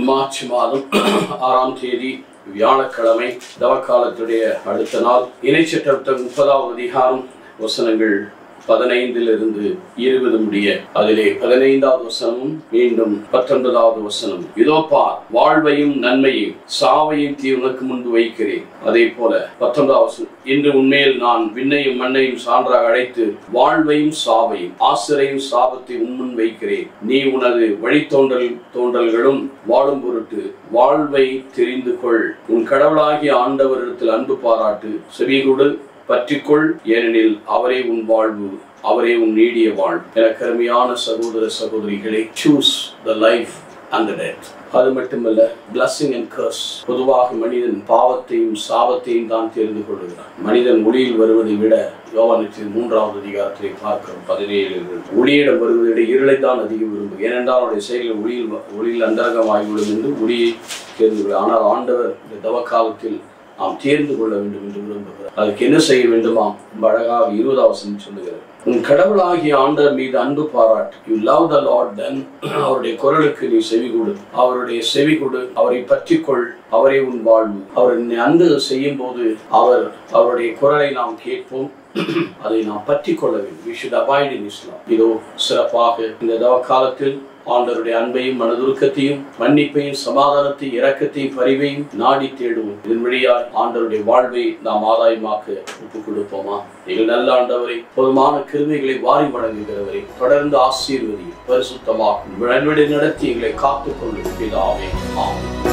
March மாதம் 6ஆம் தேதி வியாழக்கிழமை தவக்காலத்துடைய அடுத்த நாள். இணைச்சட்டம் 30வது அதிகாரம் வசனங்கள் 15 - 20 முடிய அதிலே 15வது வசனமும் மீண்டும் 19வது வசனம். இதோ பார், வாழ்வையும் நன்மையும் சாவையும் உனக்கு முன்பு வைக்கிறேன். அதே போல 19வது வசனம். இன்று உண்மையில் நான் விண்ணையும் மண்ணையும் சான்றாக அழைத்து வாழ்வையும் சாவையும் ஆசிரையும் சாபத்தை உன்முன் வைக்கிறேன். நீ உனது வழித்தோன்றல்களும் வாழும் பொருட்டு வாழ்வை தெரிந்து கொள். உன் கடவுளாகிய ஆண்டவரிடத்தில் அன்பு பாராட்டு, செவிகொடு, பற்றிக்கொள். ஏனெனில் அவரே உன் வாழ்வு, அவரே உன் நீடிய வாழ்வு. எனக்கு அருமையான சகோதர சகோதரிகளே, choose the life and the death. அது மட்டுமல்ல, blessing and curse. பொதுவாக மனிதன் பாவத்தையும் சாபத்தையும் தான் தெரிந்து கொள்கிறான். மனிதன் ஒளியில் வருவதை விட யோவானின் 3வது அதிகாரத்தை பார்க்கிறோம் 17 ஒளியிடம் வருவதை விட இருளை தான் அதிகம் விரும்பும். ஏனென்றால் அவருடைய செயல்கள் ஒளியில் அந்தரங்கமாகிவிடும் என்று ஒளியை தேர்ந்து கொள்ள. ஆனால் ஆண்டவர் இந்த தவக்காலத்தில் நாம் தேர்ந்து கொள்ள வேண்டும் என்று விரும்புகிறார். அதுக்கு என்ன செய்ய வேண்டுமா? அழகாக 20வது வசனம் சொல்லுகிறது. உன் கடவுளாகிய ஆண்டவர் மீது அன்பு பாராட்டு. You love the Lord, then அவருடைய குரலுக்கு நீ செவி கொடு. அவருடைய செவி கொடு, அவரை பற்றிக்கொள், அவரே உன் வாழ்வு. அவர் அன்பு செய்யும் போது அவருடைய குரலை நாம் கேட்போம், அதை நாம் பற்றி கொள்ள வேண்டும். We should abide in His love. இதோ சிறப்பாக இந்த தவக்காலத்தில் ஆண்டவருடைய அன்பையும் மனதுருக்கத்தையும் மன்னிப்பையும் சமாதானத்தையும் இரக்கத்தையும் பரிவையும் நாடி தேடுவோம். இதன் வழியால் ஆண்டவருடைய வாழ்வை நாம் ஆதாயமாக்க ஒப்புக் கொடுப்போமா? நீங்கள் நல்ல ஆண்டவரை, பொதுமான கிருபைகளை வாரி வழங்குகிறவரை தொடர்ந்து ஆசீர்வதியும் பரிசுத்தமாக்கும் நடத்தி எங்களை காத்துக்கொள்ளும் பிதாவே. ஆமென்.